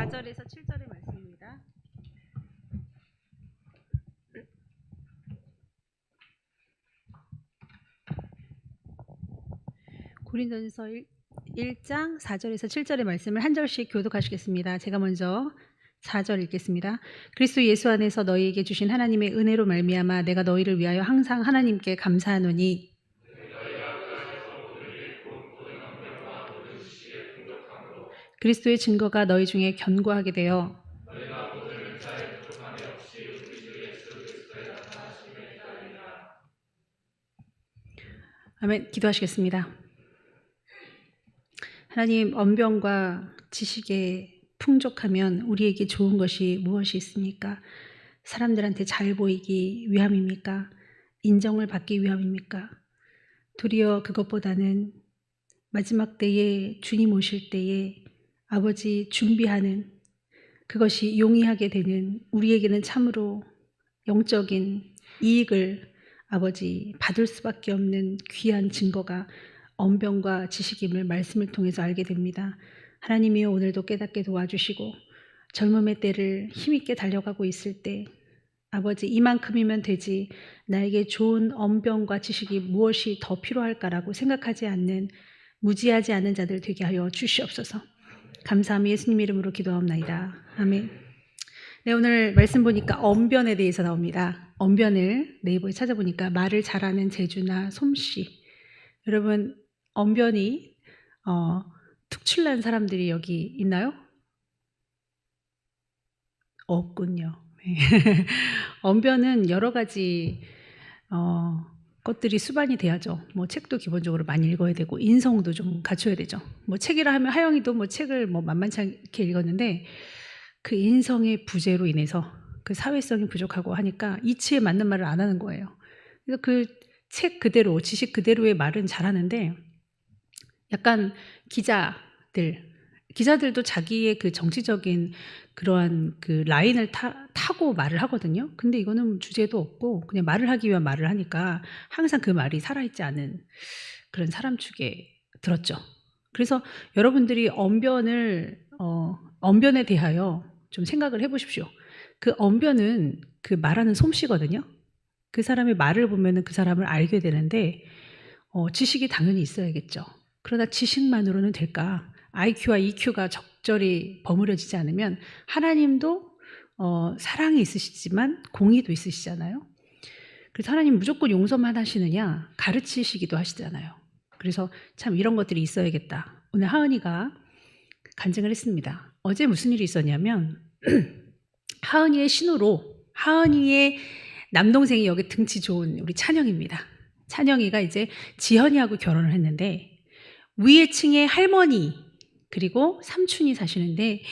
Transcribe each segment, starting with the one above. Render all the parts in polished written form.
4절에서 7절의 말씀입니다. 고린도전서 1장 4절에서 7절의 말씀을 한 절씩 교독하시겠습니다. 제가 먼저 4절 읽겠습니다. 그리스도 예수 안에서 너희에게 주신 하나님의 은혜로 말미암아 내가 너희를 위하여 항상 하나님께 감사하노니 그리스도의 증거가 너희 중에 견고하게 되어 아멘. 기도하시겠습니다. 하나님, 언변과 지식에 풍족하면 우리에게 좋은 것이 무엇이 있습니까? 사람들한테 잘 보이기 위함입니까? 인정을 받기 위함입니까? 도리어 그것보다는 마지막 때에 주님 오실 때에 아버지 준비하는 그것이 용이하게 되는 우리에게는 참으로 영적인 이익을 아버지 받을 수밖에 없는 귀한 증거가 언변과 지식임을 말씀을 통해서 알게 됩니다. 하나님이여, 오늘도 깨닫게 도와주시고 젊음의 때를 힘있게 달려가고 있을 때 아버지 이만큼이면 되지 나에게 좋은 언변과 지식이 무엇이 더 필요할까라고 생각하지 않는 무지하지 않은 자들 되게 하여 주시옵소서. 감사함이 예수님 이름으로 기도하옵나이다. 아멘. 네, 오늘 말씀 보니까 언변에 대해서 나옵니다. 언변을 네이버에 찾아보니까 말을 잘하는 재주나 솜씨. 여러분, 언변이 특출난 사람들이 여기 있나요? 없군요. 언변은 여러 가지 것들이 수반이 돼야죠. 뭐 책도 기본적으로 많이 읽어야 되고 인성도 좀 갖춰야 되죠. 뭐 책이라 하면 하영이도 뭐 책을 뭐 만만치 않게 읽었는데 그 인성의 부재로 인해서 그 사회성이 부족하고 하니까 이치에 맞는 말을 안 하는 거예요. 그래서 그 책 그대로 지식 그대로의 말은 잘하는데 약간 기자들도 자기의 그 정치적인 그러한 그 라인을 타고 말을 하거든요. 근데 이거는 주제도 없고 그냥 말을 하기 위한 말을 하니까 항상 그 말이 살아있지 않은 그런 사람 축에 들었죠. 그래서 여러분들이 언변에 대하여 좀 생각을 해보십시오. 그 언변은 그 말하는 솜씨거든요. 그 사람의 말을 보면은 그 사람을 알게 되는데 지식이 당연히 있어야겠죠. 그러나 지식만으로는 될까? IQ와 EQ가 적절히 버무려지지 않으면 하나님도 사랑이 있으시지만 공의도 있으시잖아요. 그래서 하나님 무조건 용서만 하시느냐? 가르치시기도 하시잖아요. 그래서 참 이런 것들이 있어야겠다. 오늘 하은이가 간증을 했습니다. 어제 무슨 일이 있었냐면 하은이의 신우로 하은이의 남동생이 여기 등치 좋은 우리 찬영입니다. 찬영이가 이제 지현이하고 결혼을 했는데 위에 층에 할머니 그리고 삼촌이 사시는데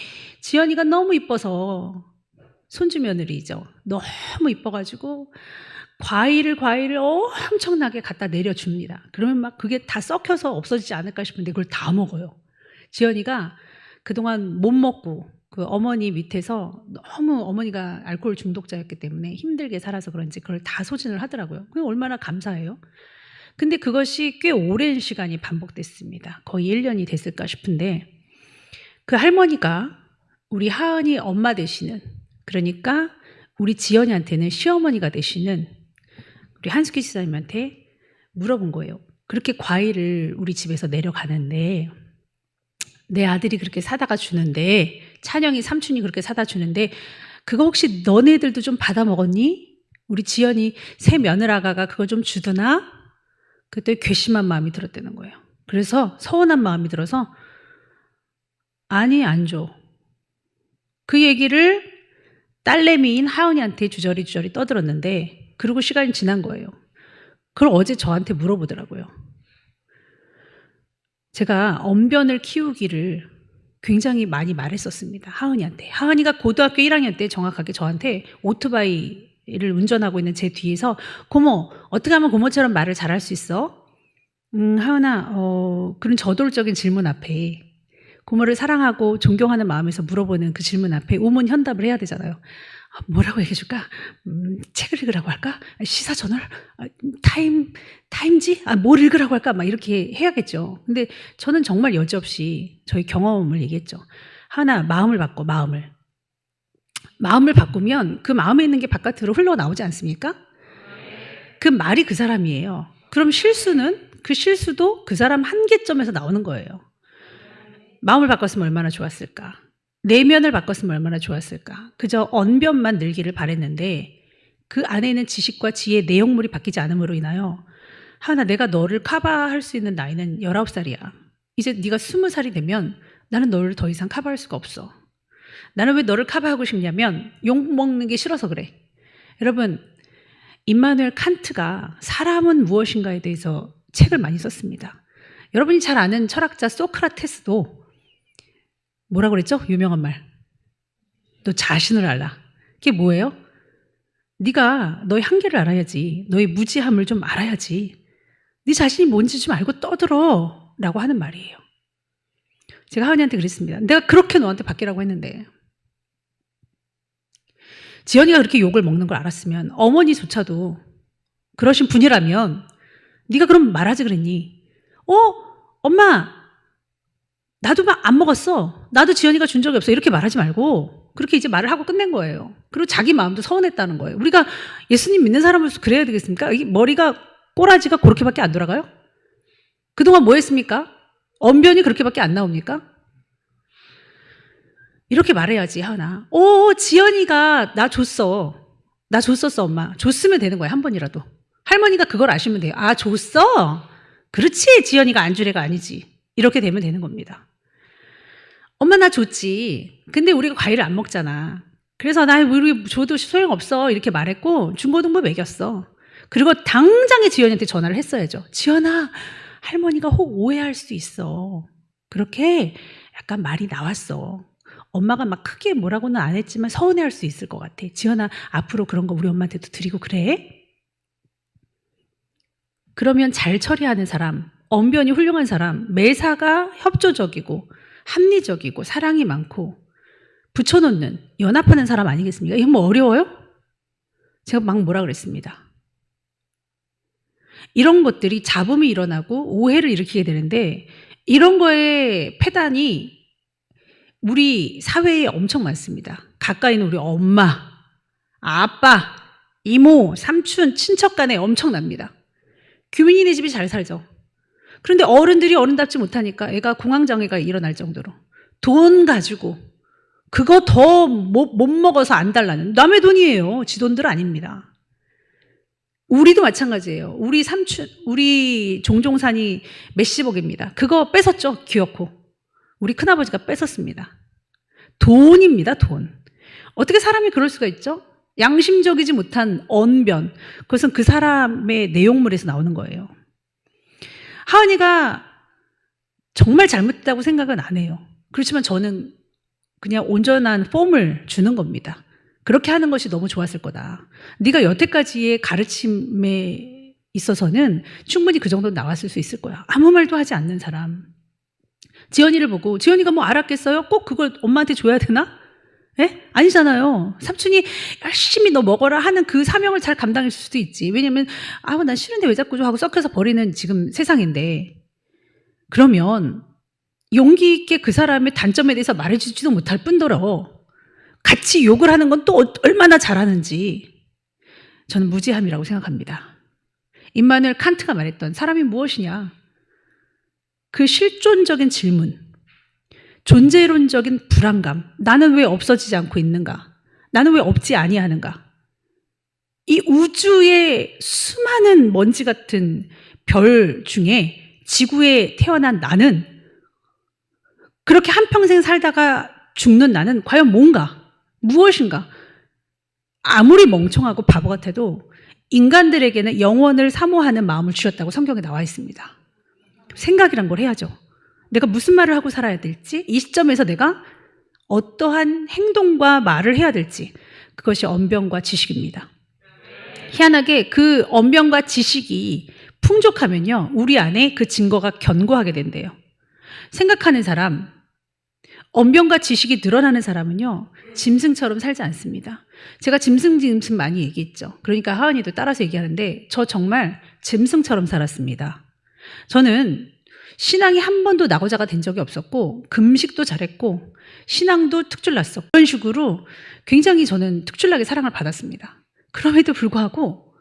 지연이가 너무 이뻐서 손주 며느리죠. 너무 이뻐가지고 과일을 엄청나게 갖다 내려줍니다. 그러면 막 그게 다 썩혀서 없어지지 않을까 싶은데 그걸 다 먹어요. 지연이가 그동안 못 먹고 그 어머니 밑에서 너무 어머니가 알코올 중독자였기 때문에 힘들게 살아서 그런지 그걸 다 소진을 하더라고요. 그게 얼마나 감사해요. 근데 그것이 꽤 오랜 시간이 반복됐습니다. 거의 1년이 됐을까 싶은데 그 할머니가 우리 하은이 엄마 되시는, 그러니까 우리 지연이한테는 시어머니가 되시는 우리 한숙희 지사님한테 물어본 거예요. 그렇게 과일을 우리 집에서 내려가는데 내 아들이 그렇게 사다가 주는데 찬영이 삼촌이 그렇게 사다 주는데 그거 혹시 너네들도 좀 받아 먹었니? 우리 지연이 새 며느라가가 그거 좀 주더나? 그때 괘씸한 마음이 들었다는 거예요. 그래서 서운한 마음이 들어서 아니 안 줘. 그 얘기를 딸내미인 하은이한테 주저리 떠들었는데 그리고 시간이 지난 거예요. 그걸 어제 저한테 물어보더라고요. 제가 언변을 키우기를 굉장히 많이 말했었습니다. 하은이한테. 하은이가 고등학교 1학년 때 정확하게 저한테 오토바이를 운전하고 있는 제 뒤에서 고모, 어떻게 하면 고모처럼 말을 잘할 수 있어? 하은아, 그런 저돌적인 질문 앞에 고모를 사랑하고 존경하는 마음에서 물어보는 그 질문 앞에 우문현답을 해야 되잖아요. 뭐라고 얘기해 줄까? 책을 읽으라고 할까? 시사저널? 타임지? 뭘 읽으라고 할까? 막 이렇게 해야겠죠. 근데 저는 정말 여지없이 저희 경험을 얘기했죠. 하나, 마음을 바꿔, 마음을. 마음을 바꾸면 그 마음에 있는 게 바깥으로 흘러나오지 않습니까? 그 말이 그 사람이에요. 그럼 실수는 그 실수도 그 사람 한계점에서 나오는 거예요. 마음을 바꿨으면 얼마나 좋았을까? 내면을 바꿨으면 얼마나 좋았을까? 그저 언변만 늘기를 바랬는데 그 안에 있는 지식과 지혜 내용물이 바뀌지 않음으로 인하여 하나, 내가 너를 커버할 수 있는 나이는 19살이야. 이제 네가 20살이 되면 나는 너를 더 이상 커버할 수가 없어. 나는 왜 너를 커버하고 싶냐면 욕먹는 게 싫어서 그래. 여러분, 임마누엘 칸트가 사람은 무엇인가에 대해서 책을 많이 썼습니다. 여러분이 잘 아는 철학자 소크라테스도 뭐라고 그랬죠? 유명한 말. 너 자신을 알라. 그게 뭐예요? 네가 너의 한계를 알아야지. 너의 무지함을 좀 알아야지. 네 자신이 뭔지 좀 알고 떠들어 라고 하는 말이에요. 제가 하은이한테 그랬습니다. 내가 그렇게 너한테 바뀌라고 했는데 지연이가 그렇게 욕을 먹는 걸 알았으면 어머니조차도 그러신 분이라면 네가 그럼 말하지 그랬니? 엄마 나도 막 안 먹었어. 나도 지연이가 준 적이 없어. 이렇게 말하지 말고 그렇게 이제 말을 하고 끝낸 거예요. 그리고 자기 마음도 서운했다는 거예요. 우리가 예수님 믿는 사람으로서 그래야 되겠습니까? 이 머리가 꼬라지가 그렇게밖에 안 돌아가요? 그동안 뭐 했습니까? 언변이 그렇게밖에 안 나옵니까? 이렇게 말해야지 하나. 지연이가 나 줬어. 나 줬었어 엄마. 줬으면 되는 거야 한 번이라도. 할머니가 그걸 아시면 돼요. 아 줬어? 그렇지 지연이가 안 줄 애가 아니지. 이렇게 되면 되는 겁니다. 엄마 나 줬지. 근데 우리가 과일을 안 먹잖아. 그래서 나 우리 줘도 소용없어 이렇게 말했고 중고등부 먹였어. 그리고 당장에 지연이한테 전화를 했어야죠. 지연아 할머니가 혹 오해할 수 있어. 그렇게 약간 말이 나왔어. 엄마가 막 크게 뭐라고는 안 했지만 서운해할 수 있을 것 같아. 지연아 앞으로 그런 거 우리 엄마한테도 드리고 그래. 그러면 잘 처리하는 사람, 언변이 훌륭한 사람, 매사가 협조적이고 합리적이고 사랑이 많고 붙여놓는 연합하는 사람 아니겠습니까? 이건 뭐 어려워요? 제가 막 뭐라 그랬습니다. 이런 것들이 잡음이 일어나고 오해를 일으키게 되는데 이런 거에 폐단이 우리 사회에 엄청 많습니다. 가까이 있는 우리 엄마, 아빠, 이모, 삼촌, 친척 간에 엄청납니다. 규민이네 집이 잘 살죠. 그런데 어른들이 어른답지 못하니까 애가 공황장애가 일어날 정도로 돈 가지고 그거 더 못 먹어서 안 달라는 남의 돈이에요. 지 돈들 아닙니다. 우리도 마찬가지예요. 우리 삼촌, 우리 종종산이 몇십억입니다. 그거 뺏었죠. 귀엽고. 우리 큰아버지가 뺏었습니다. 돈입니다. 돈. 어떻게 사람이 그럴 수가 있죠? 양심적이지 못한 언변. 그것은 그 사람의 내용물에서 나오는 거예요. 하은이가 정말 잘못했다고 생각은 안 해요. 그렇지만 저는 그냥 온전한 폼을 주는 겁니다. 그렇게 하는 것이 너무 좋았을 거다. 네가 여태까지의 가르침에 있어서는 충분히 그 정도 나왔을 수 있을 거야. 아무 말도 하지 않는 사람. 지연이를 보고 지연이가 뭐 알았겠어요? 꼭 그걸 엄마한테 줘야 되나? 예? 아니잖아요. 삼촌이 열심히 너 먹어라 하는 그 사명을 잘 감당할 수도 있지. 왜냐면 난 싫은데 왜 자꾸 줘 하고 썩혀서 버리는 지금 세상인데 그러면 용기 있게 그 사람의 단점에 대해서 말해주지도 못할 뿐더러 같이 욕을 하는 건 또 얼마나 잘하는지 저는 무지함이라고 생각합니다. 임마누엘 칸트가 말했던 사람이 무엇이냐? 그 실존적인 질문, 존재론적인 불안감, 나는 왜 없어지지 않고 있는가? 나는 왜 없지 아니하는가? 이 우주의 수많은 먼지 같은 별 중에 지구에 태어난 나는 그렇게 한평생 살다가 죽는 나는 과연 뭔가? 무엇인가? 아무리 멍청하고 바보 같아도 인간들에게는 영원을 사모하는 마음을 주셨다고 성경에 나와 있습니다. 생각이란 걸 해야죠. 내가 무슨 말을 하고 살아야 될지, 이 시점에서 내가 어떠한 행동과 말을 해야 될지, 그것이 언변과 지식입니다. 희한하게 그 언변과 지식이 풍족하면요, 우리 안에 그 증거가 견고하게 된대요. 생각하는 사람, 언변과 지식이 늘어나는 사람은요, 짐승처럼 살지 않습니다. 제가 짐승 많이 얘기했죠. 그러니까 하은이도 따라서 얘기하는데 저 정말 짐승처럼 살았습니다. 저는 신앙이 한 번도 낙오자가 된 적이 없었고 금식도 잘했고 신앙도 특출났어. 그런 식으로 굉장히 저는 특출나게 사랑을 받았습니다. 그럼에도 불구하고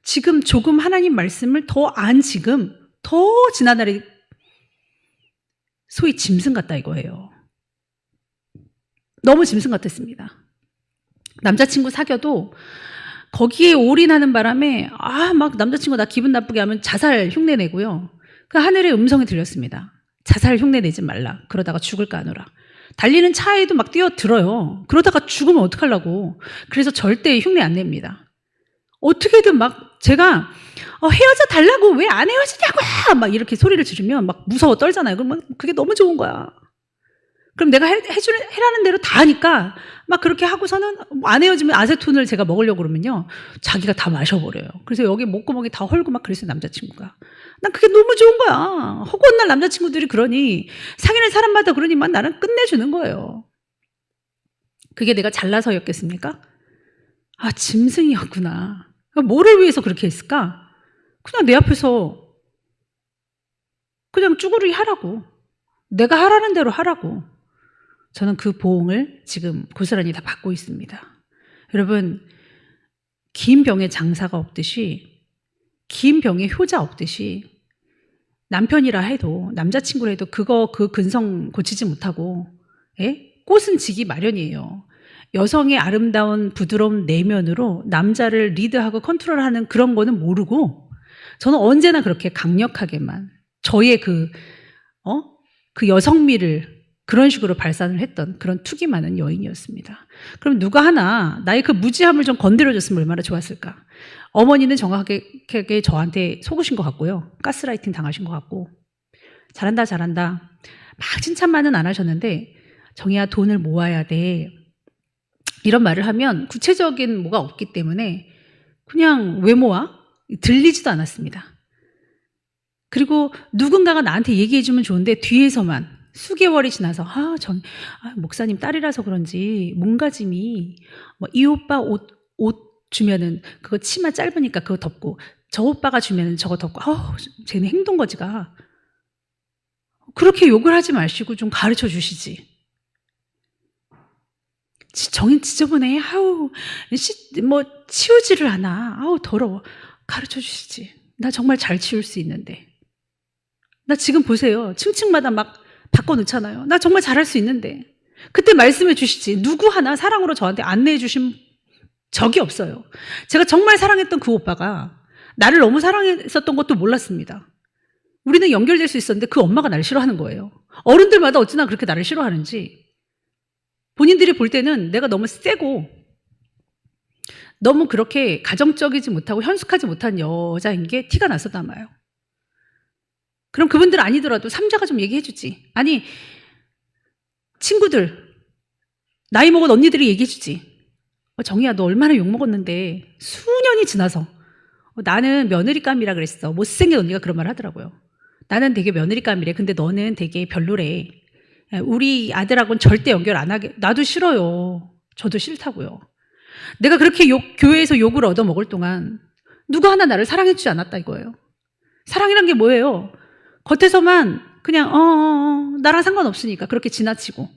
지금 조금 하나님 말씀을 더 안 지금 더 지난날에 소위 짐승 같다 이거예요. 너무 짐승 같았습니다. 남자친구 사귀어도 거기에 올인하는 바람에 막 남자친구 나 기분 나쁘게 하면 자살 흉내 내고요. 그 하늘의 음성이 들렸습니다. 자살 흉내 내지 말라. 그러다가 죽을까 하노라. 달리는 차에도 막 뛰어들어요. 그러다가 죽으면 어떡하려고. 그래서 절대 흉내 안 냅니다. 어떻게든 막 제가 헤어져 달라고 왜 안 헤어지냐고 막 이렇게 소리를 지르면 막 무서워 떨잖아요. 그럼 막 그게 너무 좋은 거야. 그럼 내가 해라는 대로 다 하니까 막 그렇게 하고서는 안 헤어지면 아세톤을 제가 먹으려고 그러면요. 자기가 다 마셔버려요. 그래서 여기 목구멍이 다 헐고 막 그랬어요, 남자친구가. 난 그게 너무 좋은 거야. 허구한 날 남자친구들이 그러니 사귀는 사람마다 그러니만 나는 끝내주는 거예요. 그게 내가 잘나서였겠습니까? 짐승이었구나. 뭐를 위해서 그렇게 했을까? 그냥 내 앞에서 그냥 쭈구리 하라고. 내가 하라는 대로 하라고. 저는 그 보응을 지금 고스란히 다 받고 있습니다. 여러분, 긴 병에 장사가 없듯이, 긴 병에 효자 없듯이 남편이라 해도, 남자친구라 해도 그 근성 고치지 못하고 꽃은 지기 마련이에요. 여성의 아름다운 부드러운 내면으로 남자를 리드하고 컨트롤하는 그런 거는 모르고 저는 언제나 그렇게 강력하게만 저의 그 여성미를 그런 식으로 발산을 했던 그런 투기 많은 여인이었습니다. 그럼 누가 하나 나의 그 무지함을 좀 건드려줬으면 얼마나 좋았을까. 어머니는 정확하게 저한테 속으신 것 같고요. 가스라이팅 당하신 것 같고. 잘한다 잘한다. 막 칭찬만은 안 하셨는데 정희야 돈을 모아야 돼. 이런 말을 하면 구체적인 뭐가 없기 때문에 그냥 왜 모아? 들리지도 않았습니다. 그리고 누군가가 나한테 얘기해주면 좋은데 뒤에서만 수개월이 지나서 목사님 딸이라서 그런지 몸가짐이 이 오빠 옷 주면은 그거 치마 짧으니까 그거 덮고 저 오빠가 주면은 저거 덮고 쟤네 행동거지가 그렇게 욕을 하지 마시고 좀 가르쳐 주시지. 정인 지저분해. 치우지를 않아. 더러워. 가르쳐 주시지. 나 정말 잘 치울 수 있는데. 나 지금 보세요. 층층마다 막 바꿔놓잖아요. 나 정말 잘할 수 있는데. 그때 말씀해 주시지. 누구 하나 사랑으로 저한테 안내해 주신 적이 없어요. 제가 정말 사랑했던 그 오빠가 나를 너무 사랑했었던 것도 몰랐습니다. 우리는 연결될 수 있었는데 그 엄마가 나를 싫어하는 거예요. 어른들마다 어찌나 그렇게 나를 싫어하는지. 본인들이 볼 때는 내가 너무 세고 너무 그렇게 가정적이지 못하고 현숙하지 못한 여자인 게 티가 났었나 봐요. 그럼 그분들 아니더라도 삼자가 좀 얘기해 주지. 아니 친구들 나이 먹은 언니들이 얘기해 주지. 정희야 너 얼마나 욕먹었는데 수년이 지나서 나는 며느리감이라 그랬어. 못생긴 언니가 그런 말 하더라고요. 나는 되게 며느리감이래. 근데 너는 되게 별로래. 우리 아들하고는 절대 연결 안 하게. 나도 싫어요. 저도 싫다고요. 내가 그렇게 교회에서 욕을 얻어먹을 동안 누가 하나 나를 사랑해주지 않았다 이거예요. 사랑이란 게 뭐예요? 겉에서만 그냥 나랑 상관없으니까 그렇게 지나치고.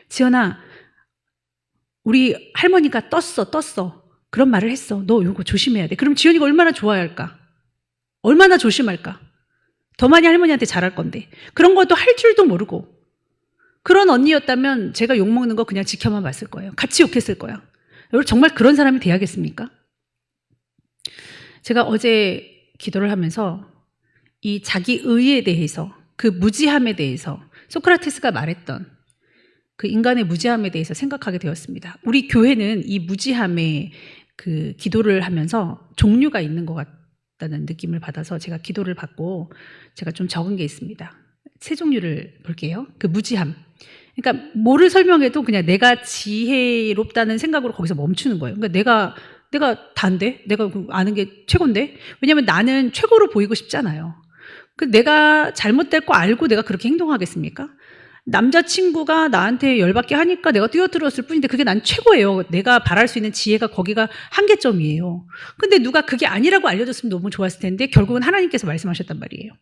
지연아 우리 할머니가 떴어. 그런 말을 했어. 너 이거 조심해야 돼. 그럼 지연이가 얼마나 좋아할까? 얼마나 조심할까? 더 많이 할머니한테 잘할 건데. 그런 것도 할 줄도 모르고. 그런 언니였다면 제가 욕먹는 거 그냥 지켜만 봤을 거예요. 같이 욕했을 거야. 여러분 정말 그런 사람이 돼야겠습니까? 제가 어제 기도를 하면서 이 자기 의에 대해서 그 무지함에 대해서 소크라테스가 말했던 그 인간의 무지함에 대해서 생각하게 되었습니다. 우리 교회는 이 무지함의 그 기도를 하면서 종류가 있는 것 같다는 느낌을 받아서 제가 기도를 받고 제가 좀 적은 게 있습니다. 세 종류를 볼게요. 그 무지함. 그러니까 뭐를 설명해도 그냥 내가 지혜롭다는 생각으로 거기서 멈추는 거예요. 그러니까 내가 다인데? 내가 아는 게 최고인데? 왜냐하면 나는 최고로 보이고 싶잖아요. 내가 잘못될 거 알고 내가 그렇게 행동하겠습니까? 남자친구가 나한테 열받게 하니까 내가 뛰어들었을 뿐인데 그게 난 최고예요. 내가 바랄 수 있는 지혜가 거기가 한계점이에요. 근데 누가 그게 아니라고 알려줬으면 너무 좋았을 텐데 결국은 하나님께서 말씀하셨단 말이에요.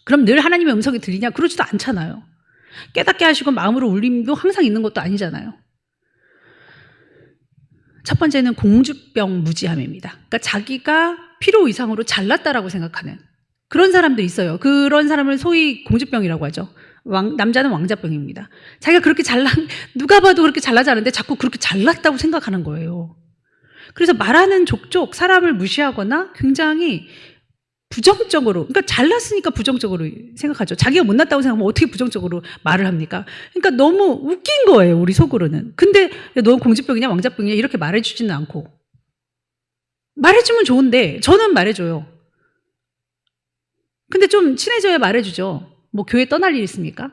그럼 늘 하나님의 음성이 들리냐? 그러지도 않잖아요. 깨닫게 하시고 마음으로 울림도 항상 있는 것도 아니잖아요. 첫 번째는 공주병 무지함입니다. 그러니까 자기가 필요 이상으로 잘났다라고 생각하는 그런 사람도 있어요. 그런 사람을 소위 공주병이라고 하죠. 남자는 왕자병입니다. 자기가 그렇게 누가 봐도 그렇게 잘나지 않은데 자꾸 그렇게 잘났다고 생각하는 거예요. 그래서 말하는 족족 사람을 무시하거나 굉장히 부정적으로, 그러니까 잘났으니까 부정적으로 생각하죠. 자기가 못났다고 생각하면 어떻게 부정적으로 말을 합니까? 그러니까 너무 웃긴 거예요, 우리 속으로는. 근데 넌 공주병이냐 왕자병이냐 이렇게 말해주지는 않고. 말해주면 좋은데 저는 말해줘요. 근데 좀 친해져야 말해주죠. 뭐 교회 떠날 일 있습니까?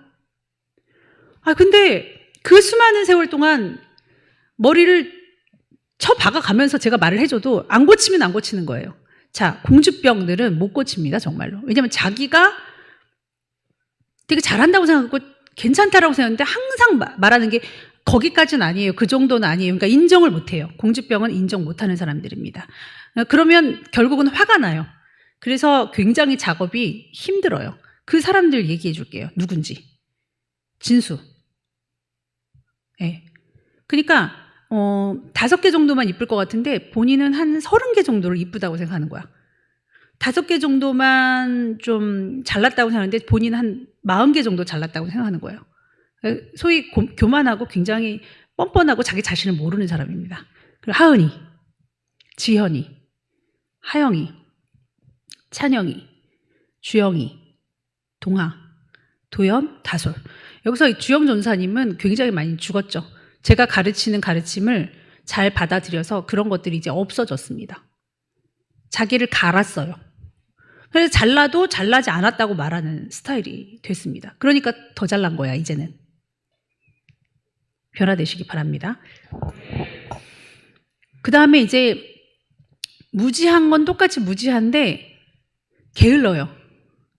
근데 그 수많은 세월 동안 머리를 쳐박아가면서 제가 말을 해줘도 안 고치면 안 고치는 거예요. 자, 공주병들은 못 고칩니다, 정말로. 왜냐면 자기가 되게 잘한다고 생각하고 괜찮다라고 생각하는데 항상 말하는 게 거기까지는 아니에요. 그 정도는 아니에요. 그러니까 인정을 못 해요. 공주병은 인정 못 하는 사람들입니다. 그러면 결국은 화가 나요. 그래서 굉장히 작업이 힘들어요. 그 사람들 얘기해 줄게요. 누군지. 진수. 네. 그러니까 5개 정도만 이쁠 것 같은데 본인은 한 30개 정도를 이쁘다고 생각하는 거야. 5개 정도만 좀 잘났다고 생각하는데 본인은 한 40개 정도 잘났다고 생각하는 거예요. 소위 교만하고 굉장히 뻔뻔하고 자기 자신을 모르는 사람입니다. 그리고 하은이, 지현이, 하영이, 찬영이, 주영이, 동아, 도연, 다솔. 여기서 주영 전사님은 굉장히 많이 죽었죠. 제가 가르치는 가르침을 잘 받아들여서 그런 것들이 이제 없어졌습니다. 자기를 갈았어요. 그래서 잘나도 잘나지 않았다고 말하는 스타일이 됐습니다. 그러니까 더 잘난 거야, 이제는. 변화되시기 바랍니다. 그 다음에 이제 무지한 건 똑같이 무지한데 게을러요.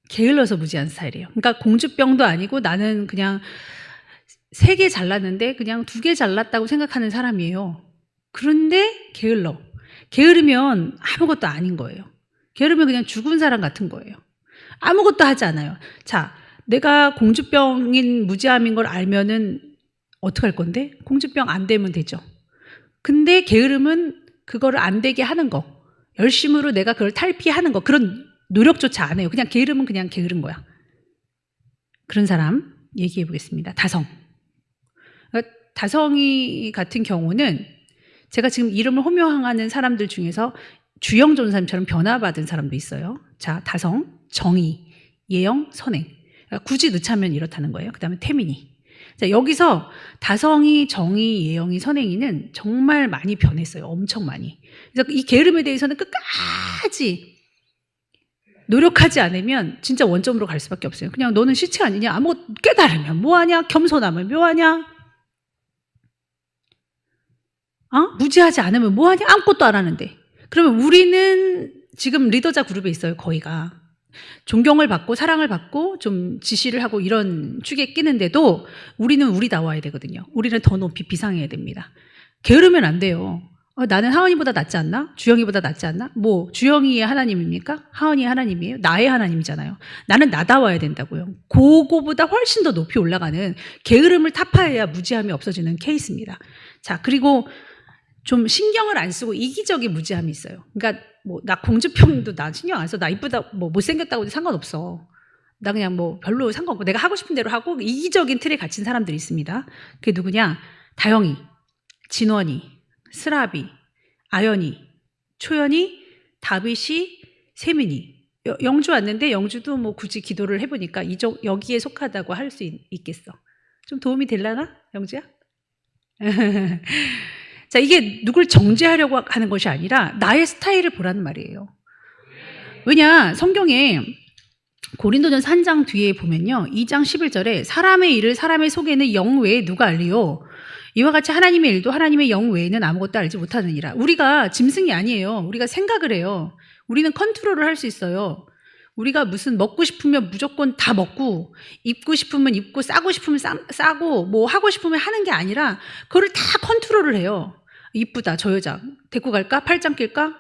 게을러서 무지한 스타일이에요. 그러니까 공주병도 아니고 나는 그냥 3개 잘났는데 그냥 2개 잘났다고 생각하는 사람이에요. 그런데 게을러. 게으르면 아무것도 아닌 거예요. 게으르면 그냥 죽은 사람 같은 거예요. 아무것도 하지 않아요. 자, 내가 공주병인 무지함인 걸 알면은 어떡할 건데? 공주병 안 되면 되죠. 근데 게으름은 그거를 안 되게 하는 거. 열심으로 내가 그걸 탈피하는 거. 그런 노력조차 안 해요. 그냥 게으름은 그냥 게으른 거야. 그런 사람 얘기해 보겠습니다. 다성. 그러니까 다성이 같은 경우는 제가 지금 이름을 호명하는 사람들 중에서 주영 전사님처럼 변화받은 사람도 있어요. 자, 다성, 정의, 예영, 선행. 그러니까 굳이 넣자면 이렇다는 거예요. 그 다음에 태민이. 자, 여기서 다성이, 정의, 예영이, 선행이는 정말 많이 변했어요. 엄청 많이. 그래서 이 게으름에 대해서는 끝까지 노력하지 않으면 진짜 원점으로 갈 수밖에 없어요. 그냥 너는 시체 아니냐? 아무것도 깨달으면 뭐하냐? 겸손하면 뭐하냐? 무지하지 않으면 뭐하냐? 아무것도 안 하는데. 그러면 우리는 지금 리더자 그룹에 있어요. 거의가. 존경을 받고 사랑을 받고 좀 지시를 하고 이런 축에 끼는데도 우리는 우리다워야 되거든요. 우리는 더 높이 비상해야 됩니다. 게으르면 안 돼요. 나는 하은이보다 낫지 않나? 주영이보다 낫지 않나? 뭐 주영이의 하나님입니까? 하은이의 하나님이에요? 나의 하나님이잖아요. 나는 나다워야 된다고요. 그거보다 훨씬 더 높이 올라가는 게으름을 타파해야 무지함이 없어지는 케이스입니다. 자, 그리고 좀 신경을 안 쓰고 이기적인 무지함이 있어요. 그러니까 뭐 나 공주병도 나 신경 안 써. 나 이쁘다 뭐 못생겼다고 해도 상관없어. 나 그냥 뭐 별로 상관없고 내가 하고 싶은 대로 하고 이기적인 틀에 갇힌 사람들이 있습니다. 그게 누구냐? 다영이, 진원이, 스라비, 아연이, 초연이, 다빗이, 세민이. 영주 왔는데 영주도 뭐 굳이 기도를 해보니까 여기에 속하다고 할 수 있겠어. 좀 도움이 되려나? 영주야? 자, 이게 누굴 정죄하려고 하는 것이 아니라 나의 스타일을 보라는 말이에요. 왜냐, 성경에 고린도전서 1장 뒤에 보면요. 2장 11절에 사람의 일을 사람의 속에는 영 외에 누가 알리요? 이와 같이 하나님의 일도 하나님의 영 외에는 아무것도 알지 못하느니라. 우리가 짐승이 아니에요. 우리가 생각을 해요. 우리는 컨트롤을 할 수 있어요. 우리가 무슨 먹고 싶으면 무조건 다 먹고 입고 싶으면 입고 싸고 싶으면 싸고 뭐 하고 싶으면 하는 게 아니라 그거를 다 컨트롤을 해요. 이쁘다 저 여자 데리고 갈까? 팔짱 낄까?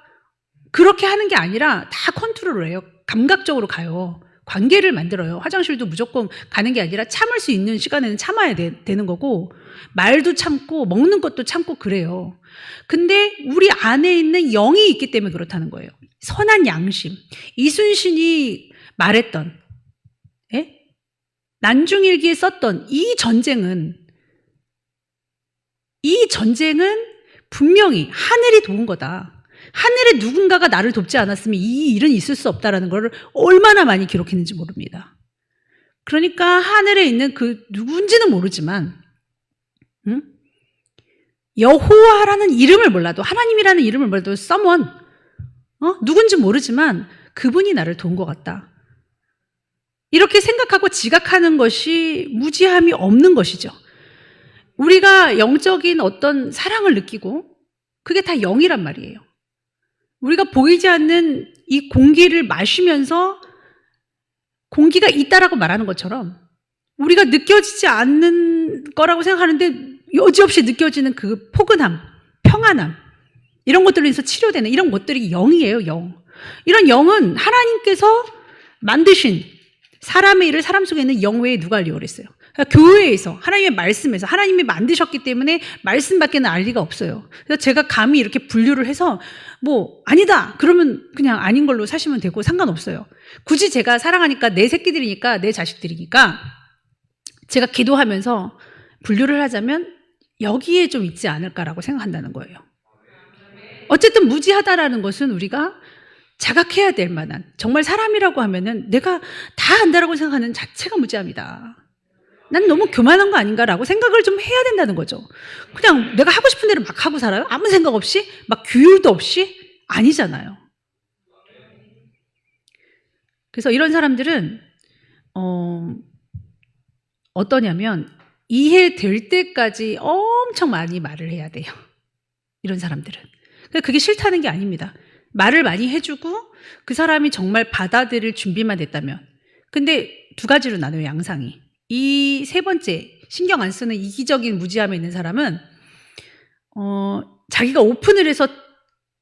그렇게 하는 게 아니라 다 컨트롤을 해요. 감각적으로 가요. 관계를 만들어요. 화장실도 무조건 가는 게 아니라 참을 수 있는 시간에는 참아야 되는 거고, 말도 참고 먹는 것도 참고 그래요. 근데 우리 안에 있는 영이 있기 때문에 그렇다는 거예요. 선한 양심. 이순신이 말했던, 난중일기에 썼던 이 전쟁은 분명히 하늘이 도운 거다. 하늘에 누군가가 나를 돕지 않았으면 이 일은 있을 수 없다라는 걸 얼마나 많이 기록했는지 모릅니다. 그러니까 하늘에 있는 그 누군지는 모르지만 여호와라는 이름을 몰라도, 하나님이라는 이름을 몰라도 someone, 누군지 모르지만 그분이 나를 도운 것 같다. 이렇게 생각하고 지각하는 것이 무지함이 없는 것이죠. 우리가 영적인 어떤 사랑을 느끼고 그게 다 영이란 말이에요. 우리가 보이지 않는 이 공기를 마시면서 공기가 있다라고 말하는 것처럼 우리가 느껴지지 않는 거라고 생각하는데 여지없이 느껴지는 그 포근함, 평안함, 이런 것들로 인해서 치료되는 이런 것들이 영이에요, 영. 이런 영은 하나님께서 만드신 사람의 일을 사람 속에 있는 영 외에 누가 하려고 그랬어요? 그러니까 교회에서, 하나님의 말씀에서, 하나님이 만드셨기 때문에 말씀밖에는 알 리가 없어요. 그래서 제가 감히 이렇게 분류를 해서 아니다 그러면 그냥 아닌 걸로 사시면 되고 상관없어요. 굳이 제가 사랑하니까, 내 새끼들이니까, 내 자식들이니까 제가 기도하면서 분류를 하자면 여기에 좀 있지 않을까라고 생각한다는 거예요. 어쨌든 무지하다라는 것은 우리가 자각해야 될 만한, 정말 사람이라고 하면은 내가 다 안다라고 생각하는 자체가 무지함이다. 난 너무 교만한 거 아닌가라고 생각을 좀 해야 된다는 거죠. 그냥 내가 하고 싶은 대로 막 하고 살아요? 아무 생각 없이? 막 규율도 없이? 아니잖아요. 그래서 이런 사람들은 어떠냐면 이해될 때까지 엄청 많이 말을 해야 돼요. 이런 사람들은. 그게 싫다는 게 아닙니다. 말을 많이 해주고 그 사람이 정말 받아들일 준비만 됐다면. 근데 두 가지로 나눠요, 양상이. 이 세 번째, 신경 안 쓰는 이기적인 무지함에 있는 사람은 자기가 오픈을 해서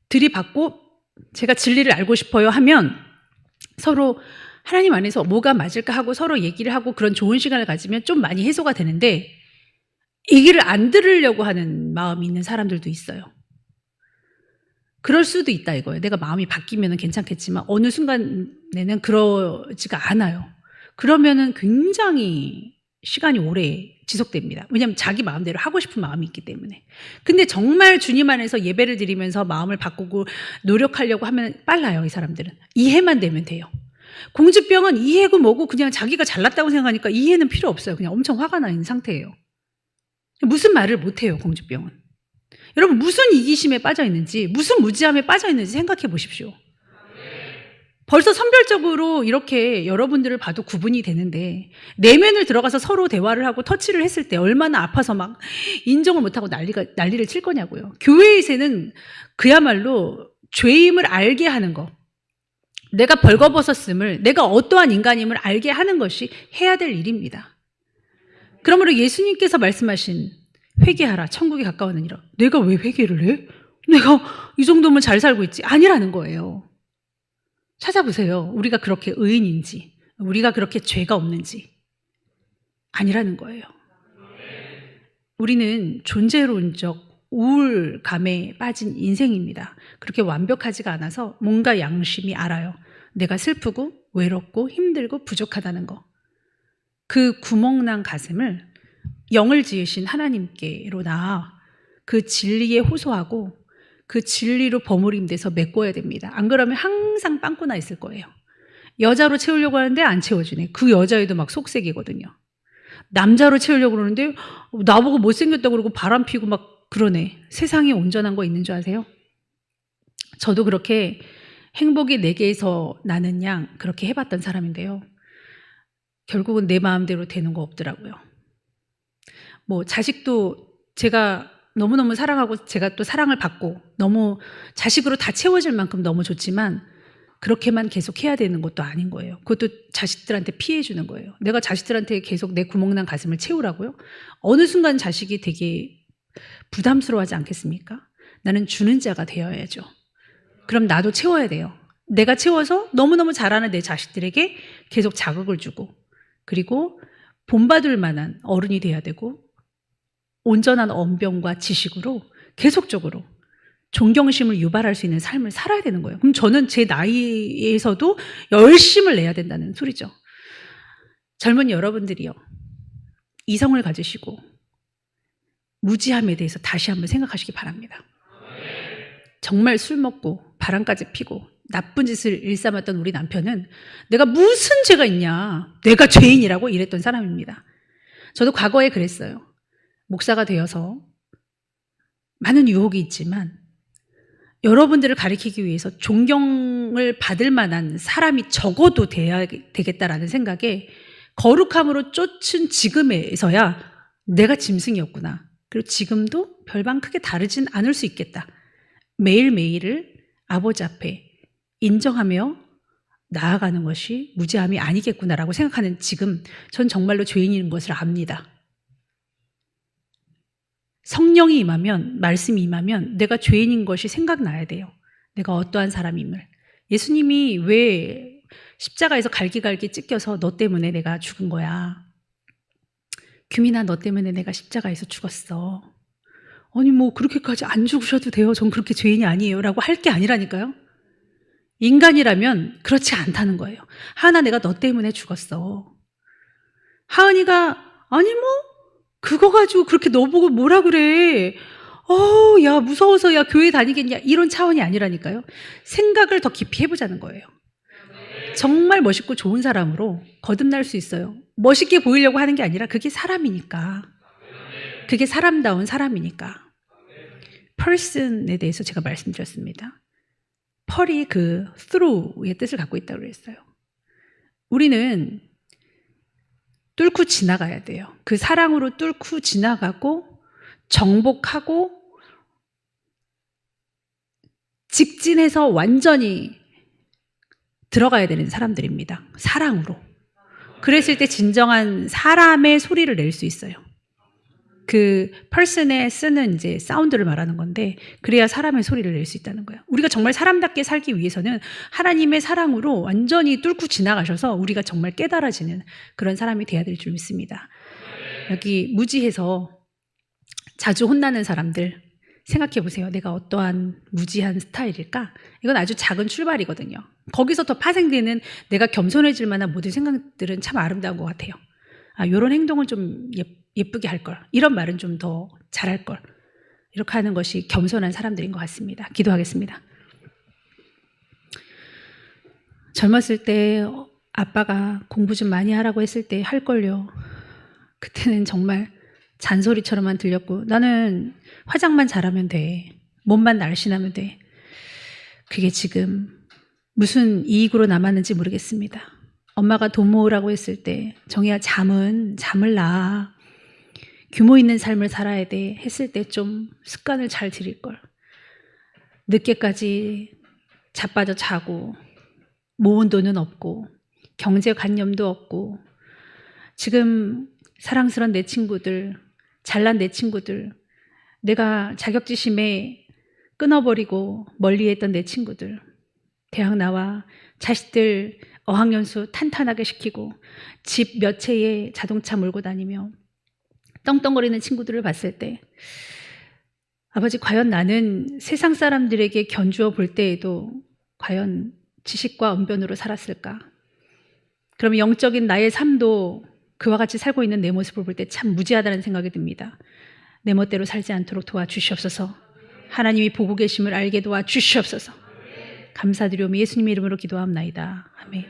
들이받고 제가 진리를 알고 싶어요 하면 서로 하나님 안에서 뭐가 맞을까 하고 서로 얘기를 하고 그런 좋은 시간을 가지면 좀 많이 해소가 되는데, 얘기를 안 들으려고 하는 마음이 있는 사람들도 있어요. 그럴 수도 있다 이거예요. 내가 마음이 바뀌면 괜찮겠지만 어느 순간에는 그러지가 않아요. 그러면은 굉장히 시간이 오래 지속됩니다. 왜냐하면 자기 마음대로 하고 싶은 마음이 있기 때문에. 근데 정말 주님 안에서 예배를 드리면서 마음을 바꾸고 노력하려고 하면 빨라요, 이 사람들은. 이해만 되면 돼요. 공주병은 이해고 뭐고 그냥 자기가 잘났다고 생각하니까 이해는 필요 없어요. 그냥 엄청 화가 나 있는 상태예요. 무슨 말을 못해요, 공주병은. 여러분, 무슨 이기심에 빠져 있는지, 무슨 무지함에 빠져 있는지 생각해 보십시오. 벌써 선별적으로 이렇게 여러분들을 봐도 구분이 되는데, 내면을 들어가서 서로 대화를 하고 터치를 했을 때 얼마나 아파서 막 인정을 못하고 난리를 칠 거냐고요. 교회에서는 그야말로 죄임을 알게 하는 거, 내가 벌거벗었음을, 내가 어떠한 인간임을 알게 하는 것이 해야 될 일입니다. 그러므로 예수님께서 말씀하신 회개하라, 천국에 가까워하느니라. 내가 왜 회개를 해? 내가 이 정도면 잘 살고 있지. 아니라는 거예요. 찾아보세요. 우리가 그렇게 의인인지, 우리가 그렇게 죄가 없는지. 아니라는 거예요. 우리는 존재론적 우울감에 빠진 인생입니다. 그렇게 완벽하지가 않아서 뭔가 양심이 알아요. 내가 슬프고 외롭고 힘들고 부족하다는 거. 그 구멍난 가슴을 영을 지으신 하나님께로 나아 그 진리에 호소하고 그 진리로 버무림돼서 메꿔야 됩니다. 안 그러면 항상 빵꾸나 있을 거예요. 여자로 채우려고 하는데 안 채워지네. 그 여자애도 막 속색이거든요. 남자로 채우려고 그러는데 나보고 못생겼다고 그러고 바람 피고 막 그러네. 세상에 온전한 거 있는 줄 아세요? 저도 그렇게 행복이 내게서 나는 양 그렇게 해봤던 사람인데요. 결국은 내 마음대로 되는 거 없더라고요. 자식도 제가 너무너무 사랑하고 제가 또 사랑을 받고 너무 자식으로 다 채워질 만큼 너무 좋지만 그렇게만 계속 해야 되는 것도 아닌 거예요. 그것도 자식들한테 피해 주는 거예요. 내가 자식들한테 계속 내 구멍난 가슴을 채우라고요? 어느 순간 자식이 되게 부담스러워하지 않겠습니까? 나는 주는 자가 되어야죠. 그럼 나도 채워야 돼요. 내가 채워서 너무너무 잘하는 내 자식들에게 계속 자극을 주고, 그리고 본받을 만한 어른이 돼야 되고, 온전한 언변과 지식으로 계속적으로 존경심을 유발할 수 있는 삶을 살아야 되는 거예요. 그럼 저는 제 나이에서도 열심을 내야 된다는 소리죠. 젊은 여러분들이요, 이성을 가지시고 무지함에 대해서 다시 한번 생각하시기 바랍니다. 정말 술 먹고 바람까지 피고 나쁜 짓을 일삼았던 우리 남편은 내가 무슨 죄가 있냐, 내가 죄인이라고 이랬던 사람입니다. 저도 과거에 그랬어요. 목사가 되어서 많은 유혹이 있지만 여러분들을 가리키기 위해서 존경을 받을 만한 사람이 적어도 돼야 되겠다라는 생각에 거룩함으로 쫓은 지금에서야 내가 짐승이었구나. 그리고 지금도 별반 크게 다르진 않을 수 있겠다. 매일매일을 아버지 앞에 인정하며 나아가는 것이 무지함이 아니겠구나라고 생각하는 지금, 전 정말로 죄인인 것을 압니다. 성령이 임하면, 말씀이 임하면 내가 죄인인 것이 생각나야 돼요. 내가 어떠한 사람임을. 예수님이 왜 십자가에서 갈기갈기 찢겨서 너 때문에 내가 죽은 거야. 규민아, 너 때문에 내가 십자가에서 죽었어. 아니 뭐 그렇게까지 안 죽으셔도 돼요. 전 그렇게 죄인이 아니에요 라고 할 게 아니라니까요. 인간이라면 그렇지 않다는 거예요. 하은아, 내가 너 때문에 죽었어. 하은이가 아니 뭐 그거 가지고 그렇게 너 보고 뭐라 그래. 야 무서워서 야 교회 다니겠냐, 이런 차원이 아니라니까요. 생각을 더 깊이 해보자는 거예요. 정말 멋있고 좋은 사람으로 거듭날 수 있어요. 멋있게 보이려고 하는 게 아니라 그게 사람이니까. 그게 사람다운 사람이니까. person에 대해서 제가 말씀드렸습니다. 펄이 그 through의 뜻을 갖고 있다고 그랬어요. 우리는 뚫고 지나가야 돼요. 그 사랑으로 뚫고 지나가고 정복하고 직진해서 완전히 들어가야 되는 사람들입니다. 사랑으로. 그랬을 때 진정한 사람의 소리를 낼 수 있어요. 그 person에 쓰는 이제 사운드를 말하는 건데, 그래야 사람의 소리를 낼 수 있다는 거예요. 우리가 정말 사람답게 살기 위해서는 하나님의 사랑으로 완전히 뚫고 지나가셔서 우리가 정말 깨달아지는 그런 사람이 돼야 될 줄 믿습니다. 여기 무지해서 자주 혼나는 사람들 생각해 보세요. 내가 어떠한 무지한 스타일일까? 이건 아주 작은 출발이거든요. 거기서 더 파생되는 내가 겸손해질 만한 모든 생각들은 참 아름다운 것 같아요. 이런 행동은 좀 예쁘게 할 걸, 이런 말은 좀 더 잘할 걸, 이렇게 하는 것이 겸손한 사람들인 것 같습니다. 기도하겠습니다. 젊었을 때 아빠가 공부 좀 많이 하라고 했을 때 할 걸요. 그때는 정말 잔소리처럼만 들렸고, 나는 화장만 잘하면 돼, 몸만 날씬하면 돼. 그게 지금 무슨 이익으로 남았는지 모르겠습니다. 엄마가 돈 모으라고 했을 때 정희야 잠을 놔, 규모 있는 삶을 살아야 돼 했을 때 좀 습관을 잘 들일 걸. 늦게까지 자빠져 자고 모은 돈은 없고 경제관념도 없고, 지금 사랑스러운 내 친구들, 잘난 내 친구들, 내가 자격지심에 끊어버리고 멀리했던 내 친구들, 대학 나와 자식들 어학연수 탄탄하게 시키고 집 몇 채에 자동차 몰고 다니며 떵떵거리는 친구들을 봤을 때, 아버지, 과연 나는 세상 사람들에게 견주어 볼 때에도 과연 지식과 언변으로 살았을까? 그러면 영적인 나의 삶도 그와 같이 살고 있는 내 모습을 볼 때 참 무지하다는 생각이 듭니다. 내 멋대로 살지 않도록 도와주시옵소서. 하나님이 보고 계심을 알게 도와주시옵소서. 감사드리오며 예수님의 이름으로 기도합나이다. 아멘.